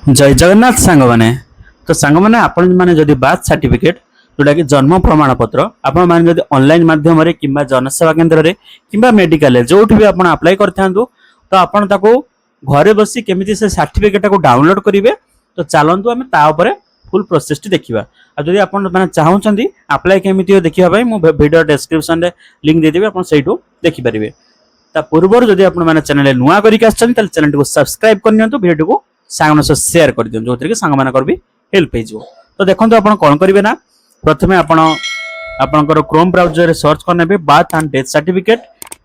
जय जगन्नाथ सांग मैंने तो सांग मैंने आपण मैंने जदि बार्थ सर्टिफिकेट जोटा कि जन्म प्रमाण पत्र आपण मैंने जदि ऑनलाइन माध्यम रे किंबा जनसेवा केंद्र रे किंबा मेडिकल जो भी आपण अप्लाई करथांतु तो आपण ताको घरे बसी केमिति से सर्टिफिकेट को डाउनलोड करिवे। तो चलंतु आमे ता ऊपर फुल प्रोसेस टी देखिबा। आ जदि आपण माने चाहुचंदी अप्लाई केमिति देखिबा भाई मु वीडियो डिस्क्रिप्शन रे लिंक दे देबे, आपण सेइटो देखि परिबे। ता पूर्वर जदि आपण माने चैनल नुआ करिक आछन त चैनल को सब्सक्राइब करनियंतु, वीडियो को सांगन से शेयर कर दियंतु जोतिर कि सांग मानकर भी हेल्प हे जो। तो देखंतु आपण कोन करिवे ना, प्रथमे आपण आपनकर क्रोम ब्राउजर रे सर्च करनेबे बार्थ एंड डेथ सर्टिफिकेट।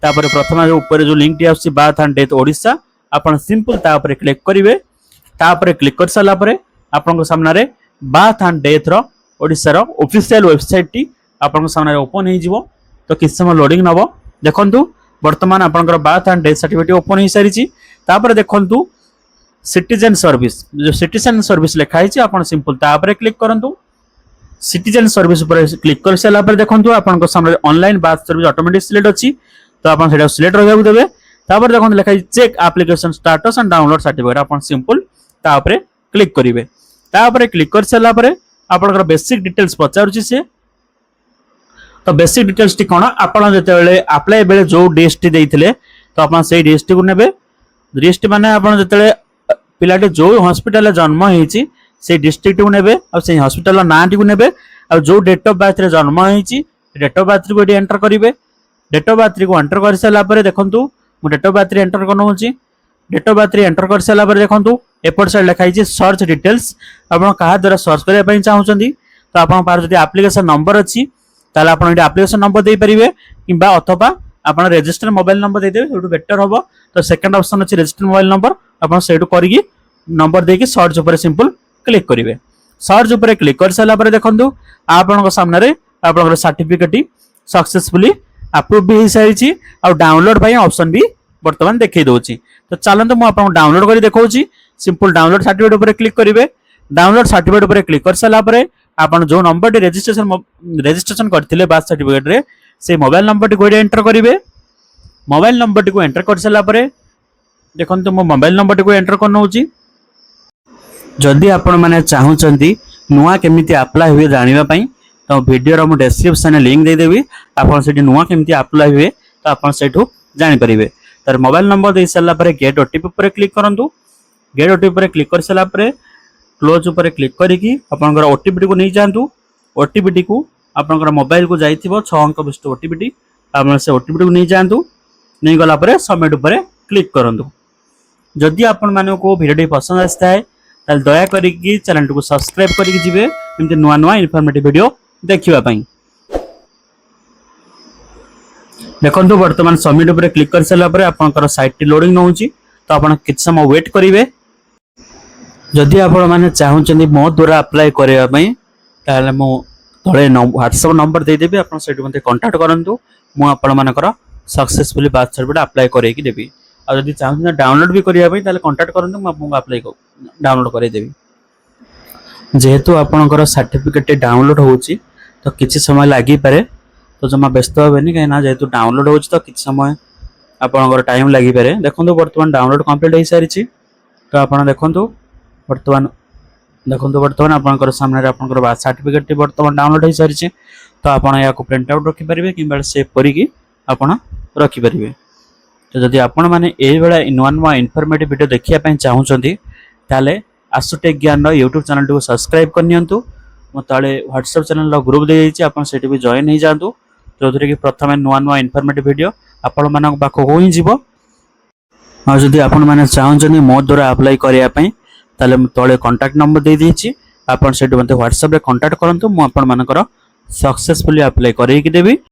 तापर प्रथमे जो ऊपर जो लिंक टी आछि बार्थ एंड डेथ ओडिसा, आपण सिंपल ता ऊपर क्लिक करिवे। ता ऊपर क्लिक कर साला परे आपनक सामने रे बार्थ एंड डेथ रो ओडिसा रो ऑफिशियल वेबसाइट टी आपनक सामने ओपन हे जिवो। तो किछ समय लोडिंग नबो। देखंतु वर्तमान आपनकर birth and death certificate open हे सारिछि। तापर देखंतु सिटीजन सर्विस, जो सिटीजन सर्विस लिखा है आप सिंपल तापर क्लिक करंतु। सिटीजन सर्विस पर क्लिक कर सारा पर देखंतु आपन सामने online birth service automatic select अछि। तो आपन सेटा सिलेक्ट रहबा देबे। तापर देखंतु लिखा है check application status and download certificate, आपन सिंपल तापर क्लिक करिवे। तापर क्लिक कर सारा पर आपन बेसिक डिटेल्स पचारुछि से। तो बेसिक डिटेल्स टी कोन आपन जते बेले अप्लाई बेले जो डेट देइथिले तो आपन सेही डेट को नेबे। डेट माने आपन जते पिलाटे जो हॉस्पिटल जन्म होईची से डिस्ट्रिक्ट को नेबे और से हॉस्पिटल नाम टी को नेबे और जो डेट ऑफ बर्थ रे जन्म होईची डेट ऑफ बर्थ को एंटर करिवे। डेट ऑफ बर्थ को एंटर कर साला परे देखंतु मु डेट ऑफ बर्थ रे एंटर करनो होची। डेट ऑफ बर्थ रे एंटर कर साला परे देखंतु एपट साइड लिखा है सर्च डिटेल्स, आपण कहा द्वारा सर्च करिया पई चाहुचंदी। तो आपण पार जदी एप्लीकेशन नंबर अछि ताले आपण एटा एप्लीकेशन नंबर देई परिवे किबा अथवा आपण रजिस्टर मोबाइल नंबर दे देबे, एटु बेटर होबो। तो सेकंड ऑप्शन अछि रजिस्टर मोबाइल नंबर, आपण सेटु करिकि नंबर देके सर्च ऊपर सिंपल क्लिक करिवे। सर्च ऊपर क्लिक कर साला पर देखंतु आपन सामने रे आपन सर्टिफिकेट सक्सेसफुली अप्रूव भी हिसारिछि और डाउनलोड भाई ऑप्शन भी वर्तमान देखै दोछि। तो चलंतु मु आपन डाउनलोड करि देखौछि। सिंपल डाउनलोड सर्टिफिकेट ऊपर क्लिक करिवे। डाउनलोड सर्टिफिकेट ऊपर क्लिक कर साला पर आपन जो नंबर टी रजिस्ट्रेशन करथिले बार्थ सर्टिफिकेट रे से मोबाइल नंबर टी को एंटर करिवे। मोबाइल नंबर टी को एंटर कर साला पर देखंतु मो मोबाइल नंबर टी को एंटर करनो होछि। जदि आपण माने चाहुचंदी नुआ केमिति अप्लाई हुए जानिबा पई तो वीडियो रो मु डिस्क्रिप्शन लिंक दे देबी, आपण सेठी नुआ केमिति अप्लाई हुए तो आपण सेठू जानि परिबे। तर मोबाइल नंबर दे साला परे गेट ओटीपी पर क्लिक करंतु। गेट ओटीपी पर क्लिक कर साला परे क्लोज ऊपर क्लिक करिकि आपनकर ओटीपी को नै जांतु। ओटीपी को आपनकर मोबाइल को जाइथिबो 6 अंक विशिष्ट ओटीपी, आपण से ओटीपी को नै जांतु। नै गला परे सबमिट ऊपर क्लिक करंतु। जदि आपण माने को वीडियो पसंद आस्ता है ताल दया करिकि चैनल को सब्सक्राइब करिकि जिवे एमते नुआ नुआ इन्फॉर्मेटिव वीडियो देखिबा पई। देखंतु वर्तमान सबमिट ऊपर क्लिक कर साला परे आपनकर साइट टी लोडिंग नउची। तो आपण किछ समय वेट करिवे। जदि आपण माने चाहुचंदी मो द्वारा अप्लाई करिया पई ताले मो तळे व्हाट्सएप नंबर दे देबी, आपण सेट मते कांटेक्ट करंतु। मो आपण मानकर सक्सेसफुली बार्थ सर्टिफिकेट अप्लाई करे कि देबी। और जदि चाहुचंदी डाउनलोड भी करिया पई ताले कांटेक्ट करंतु, मो आपन अप्लाई डाउनलोड करे देबी। जेहेतु आपनकर सर्टिफिकेट डाउनलोड होउची तो किछि समय लागि पारे, तो जमा व्यस्त होबेनी काई ना जेहेतु डाउनलोड होउची तो किछि समय आपनकर टाइम लागि पारे। देखंतु वर्तमान डाउनलोड कंप्लीट होई सारिची। तो आपण देखंतु वर्तमान आपनकर सामने रे आपनकर बार्थ सर्टिफिकेट वर्तमान डाउनलोड होई सारिची। तो आपण या को प्रिंट आउट रखि परिबे किबा सेव करिकि आपण रखि परिबे। तो जदि आपण माने एई बेला नुआ नुआ इन्फॉर्मेटिव वीडियो देखिया पई चाहुचंदी ताले आसुटेक ज्ञान रो यूट्यूब चैनल को सब्सक्राइब करनियंतु। मो ताले व्हाट्सएप चैनल रो ग्रुप दे जाइछि, आपण सेठी भी जॉइन हो जांतु। जोथरे कि प्रथमे नुआ नुआ इन्फॉर्मेटिव वीडियो आपण मानक पाखो होई जिवो। आ जदि आपण माने चाहुचंदी मो द्वारा अप्लाई करिया पई ताले तळे कांटेक्ट नंबर दे दिछि, आपण सेठी मते व्हाट्सएप रे कांटेक्ट करंतु। मो आपण मानकर सक्सेसफुली अप्लाई करेकि देबी।